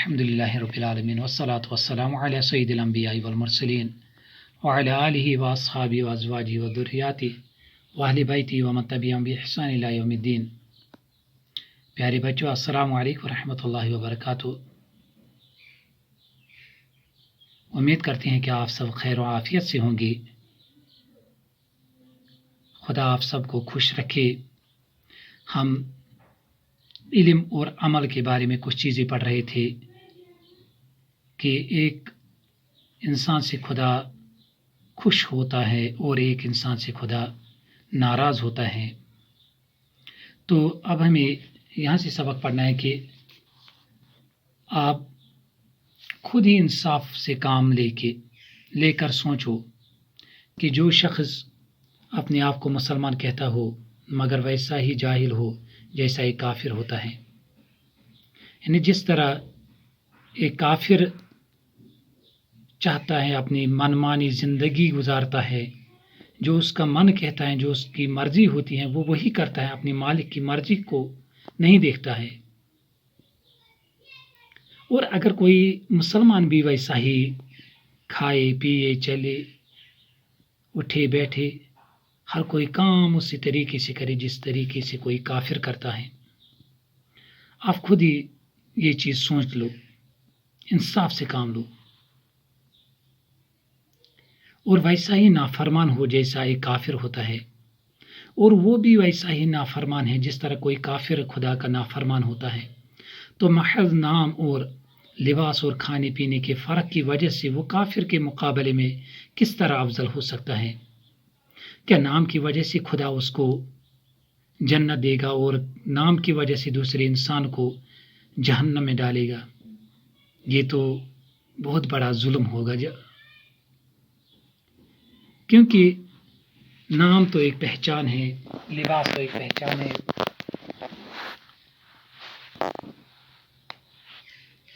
الحمدللہ رب العالمین والصلاة والسلام علی سید الانبیاء والمرسلین وعلی آلہ واصحابہ وازواجہ وذریاتہ واہل بیتہ ومن تبعہم بإحسان الی یوم الدین۔ پیارے بچوں، السلام علیکم ورحمۃ اللہ وبرکاتہ۔ امید کرتے ہیں کہ آپ سب خیر و عافیت سے ہوں گے۔ خدا آپ سب کو خوش رکھے۔ ہم علم اور عمل کے بارے میں کچھ چیزیں پڑھ رہے تھے کہ ایک انسان سے خدا خوش ہوتا ہے اور ایک انسان سے خدا ناراض ہوتا ہے۔ تو اب ہمیں یہاں سے سبق پڑھنا ہے کہ آپ خود ہی انصاف سے کام لے کر سوچو کہ جو شخص اپنے آپ کو مسلمان کہتا ہو مگر ویسا ہی جاہل ہو جیسا ایک کافر ہوتا ہے، یعنی جس طرح ایک کافر چاہتا ہے اپنی منمانی زندگی گزارتا ہے، جو اس کا من کہتا ہے، جو اس کی مرضی ہوتی ہے وہ وہی کرتا ہے، اپنی مالک کی مرضی کو نہیں دیکھتا ہے۔ اور اگر کوئی مسلمان بھی ویسا ہی کھائے پیے چلے اٹھے بیٹھے ہر کوئی کام اسی طریقے سے کرے جس طریقے سے کوئی کافر کرتا ہے، آپ خود ہی یہ چیز سوچ لو، انصاف سے کام لو اور ویسا ہی نافرمان ہو جیسا ایک کافر ہوتا ہے، اور وہ بھی ویسا ہی نافرمان ہے جس طرح کوئی کافر خدا کا نافرمان ہوتا ہے۔ تو محض نام اور لباس اور کھانے پینے کے فرق کی وجہ سے وہ کافر کے مقابلے میں کس طرح افضل ہو سکتا ہے؟ کیا نام کی وجہ سے خدا اس کو جنت دے گا اور نام کی وجہ سے دوسرے انسان کو جہنم میں ڈالے گا؟ یہ تو بہت بڑا ظلم ہوگا، کیونکہ نام تو ایک پہچان ہے، لباس تو ایک پہچان ہے،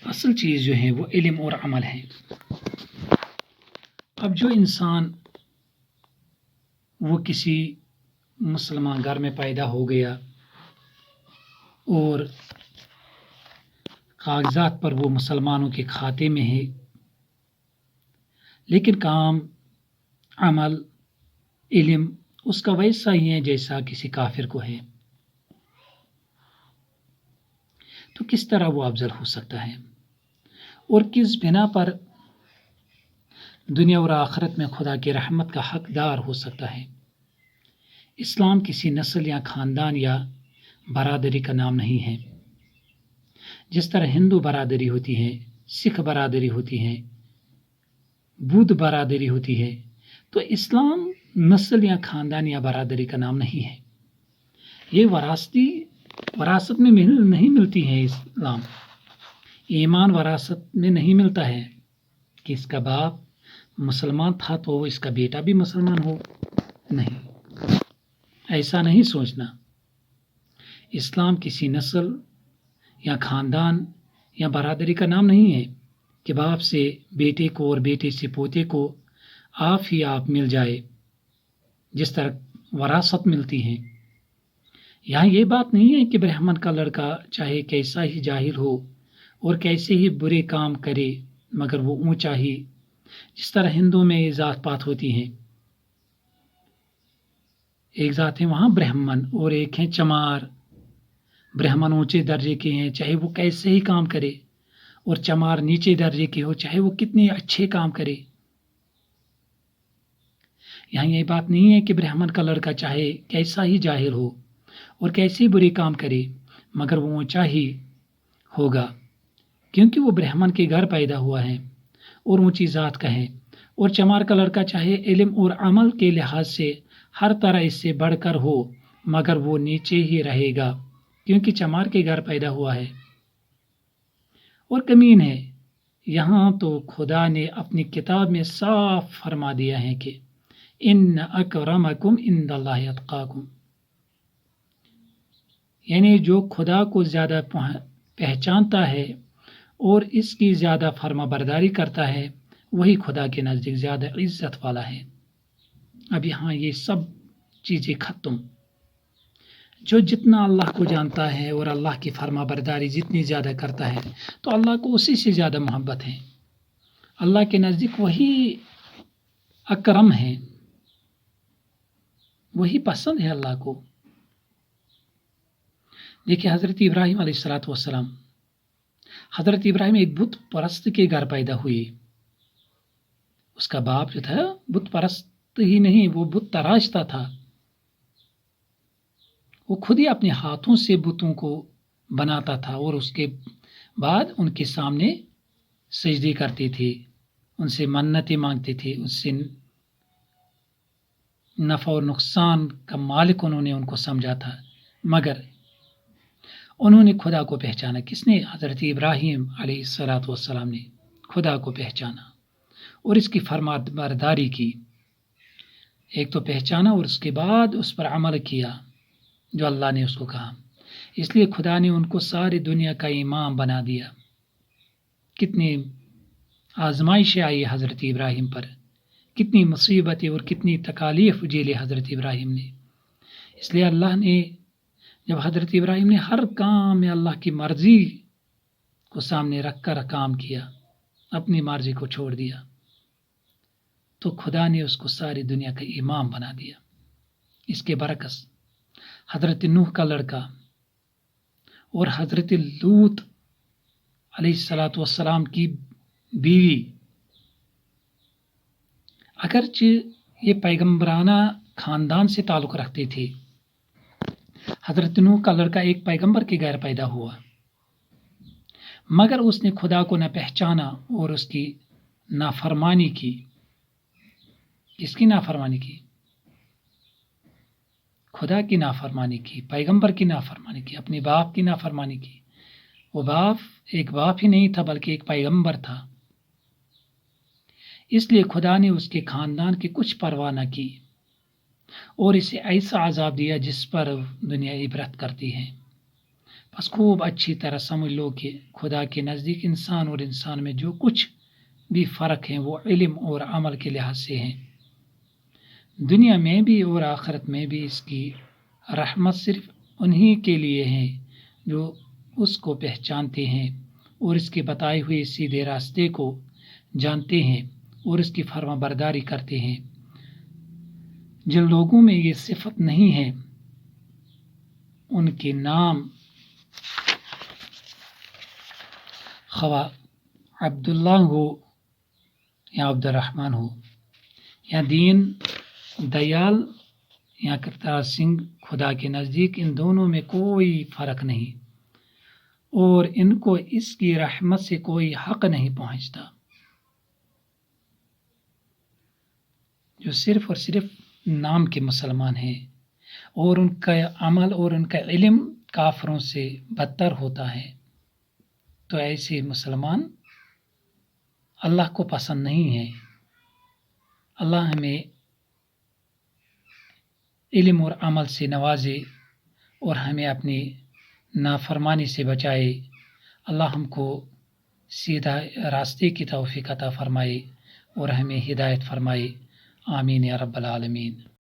اصل چیز جو ہے وہ علم اور عمل ہے۔ اب جو انسان وہ کسی مسلمان گھر میں پیدا ہو گیا اور کاغذات پر وہ مسلمانوں کے کھاتے میں ہے، لیکن کام عمل علم اس کا ویسا ہی ہے جیسا کسی کافر کو ہے، تو کس طرح وہ افضل ہو سکتا ہے اور کس بنا پر دنیا اور آخرت میں خدا کی رحمت کا حقدار ہو سکتا ہے؟ اسلام کسی نسل یا خاندان یا برادری کا نام نہیں ہے۔ جس طرح ہندو برادری ہوتی ہے، سکھ برادری ہوتی ہے، بدھ برادری ہوتی ہے، تو اسلام نسل یا خاندان یا برادری کا نام نہیں ہے۔ یہ وراثت میں نہیں ملتی ہے۔ اسلام ایمان وراثت میں نہیں ملتا ہے کہ اس کا باپ مسلمان تھا تو اس کا بیٹا بھی مسلمان ہو، نہیں، ایسا نہیں سوچنا۔ اسلام کسی نسل یا خاندان یا برادری کا نام نہیں ہے کہ باپ سے بیٹے کو اور بیٹے سے پوتے کو آپ ہی آپ مل جائے جس طرح وراثت ملتی ہے۔ یہاں یہ بات نہیں ہے کہ برہمن کا لڑکا چاہے کیسا ہی جاہل ہو اور کیسے ہی برے کام کرے مگر وہ اونچا ہی، جس طرح ہندو میں ذات پات ہوتی ہیں، ایک ذات ہے وہاں برہمن اور ایک ہے چمار۔ برہمن اونچے درجے کے ہیں چاہے وہ کیسے ہی کام کرے، اور چمار نیچے درجے کے ہو چاہے وہ کتنے اچھے کام کرے۔ یہاں یہ بات نہیں ہے کہ برہمن کا لڑکا چاہے کیسا ہی جاہل ہو اور کیسے ہی برے کام کرے مگر وہ اونچا ہی ہوگا، کیونکہ وہ برہمن کے گھر پیدا ہوا ہے اور اونچی ذات کا ہے۔ اور چمار کا لڑکا چاہے علم اور عمل کے لحاظ سے ہر طرح اس سے بڑھ کر ہو مگر وہ نیچے ہی رہے گا، کیونکہ چمار کے گھر پیدا ہوا ہے اور کمین ہے۔ یہاں تو خدا نے اپنی کتاب میں صاف فرما دیا ہے کہ ان اکرمکم عند اللہ اتقاکم، یعنی جو خدا کو زیادہ پہچانتا ہے اور اس کی زیادہ فرما برداری کرتا ہے وہی خدا کے نزدیک زیادہ عزت والا ہے۔ اب یہاں یہ سب چیزیں ختم، جو جتنا اللہ کو جانتا ہے اور اللہ کی فرما برداری جتنی زیادہ کرتا ہے تو اللہ کو اسی سے زیادہ محبت ہے. اللہ کے نزدیک وہی اکرم ہے، وہی پسند ہے اللہ کو. دیکھیے حضرت ابراہیم علیہ السلام، حضرت ابراہیم ایک بت پرست کے گھر پیدا ہوئے. اس کا باپ جو تھا بت پرست ہی نہیں، وہ بت تراشتا تھا. وہ خود ہی اپنے ہاتھوں سے بتوں کو بناتا تھا اور اس کے بعد ان کے سامنے سجدے کرتے تھے، ان سے منتیں مانگتے تھے. اس سے نفع اور نقصان کا مالک انہوں نے ان کو سمجھا تھا. مگر انہوں نے خدا کو پہچانا. کس نے؟ حضرت ابراہیم علیہ السلام نے خدا کو پہچانا اور اس کی فرما برداری کی. ایک تو پہچانا اور اس کے بعد اس پر عمل کیا جو اللہ نے اس کو کہا. اس لیے خدا نے ان کو ساری دنیا کا امام بنا دیا. کتنی آزمائشیں آئی حضرت ابراہیم پر، کتنی مصیبتیں اور کتنی تکالیف جھیلے حضرت ابراہیم نے. اس لیے اللہ نے جب حضرت ابراہیم نے ہر کام میں اللہ کی مرضی کو سامنے رکھ کر کام کیا، اپنی مرضی کو چھوڑ دیا، تو خدا نے اس کو ساری دنیا کا امام بنا دیا. اس کے برعکس حضرت نوح کا لڑکا اور حضرت لوط علیہ السلام کی بیوی، اگرچہ یہ پیغمبرانہ خاندان سے تعلق رکھتے تھے. حضرت نوح کا لڑکا ایک پیغمبر کے گھر پیدا ہوا، مگر اس نے خدا کو نہ پہچانا اور اس کی نافرمانی کی. کس کی نافرمانی کی؟ خدا کی نافرمانی کی، پیغمبر کی نافرمانی کی، اپنے باپ کی نافرمانی کی. وہ باپ ایک باپ ہی نہیں تھا بلکہ ایک پیغمبر تھا. اس لیے خدا نے اس کے خاندان کی کچھ پرواہ نہ کی اور اسے ایسا عذاب دیا جس پر دنیا عبرت کرتی ہے. بس خوب اچھی طرح سمجھ لو کہ خدا کے نزدیک انسان اور انسان میں جو کچھ بھی فرق ہے وہ علم اور عمل کے لحاظ سے ہیں. دنیا میں بھی اور آخرت میں بھی اس کی رحمت صرف انہی کے لیے ہے جو اس کو پہچانتے ہیں اور اس کے بتائے ہوئے سیدھے راستے کو جانتے ہیں اور اس کی فرما برداری کرتے ہیں. جن لوگوں میں یہ صفت نہیں ہے ان کے نام خواہ عبداللہ ہو یا عبد الرحمن ہو یا دین دیال یا کرتار سنگھ، خدا کے نزدیک ان دونوں میں کوئی فرق نہیں اور ان کو اس کی رحمت سے کوئی حق نہیں پہنچتا. جو صرف اور صرف نام کے مسلمان ہیں اور ان کا عمل اور ان کا علم کافروں سے بدتر ہوتا ہے، تو ایسے مسلمان اللہ کو پسند نہیں ہے. اللہ ہمیں علم اور عمل سے نوازے اور ہمیں اپنی نافرمانی سے بچائے. اللہ ہم کو سیدھا راستے کی توفیق عطا فرمائے اور ہمیں ہدایت فرمائے. آمین یا رب العالمین.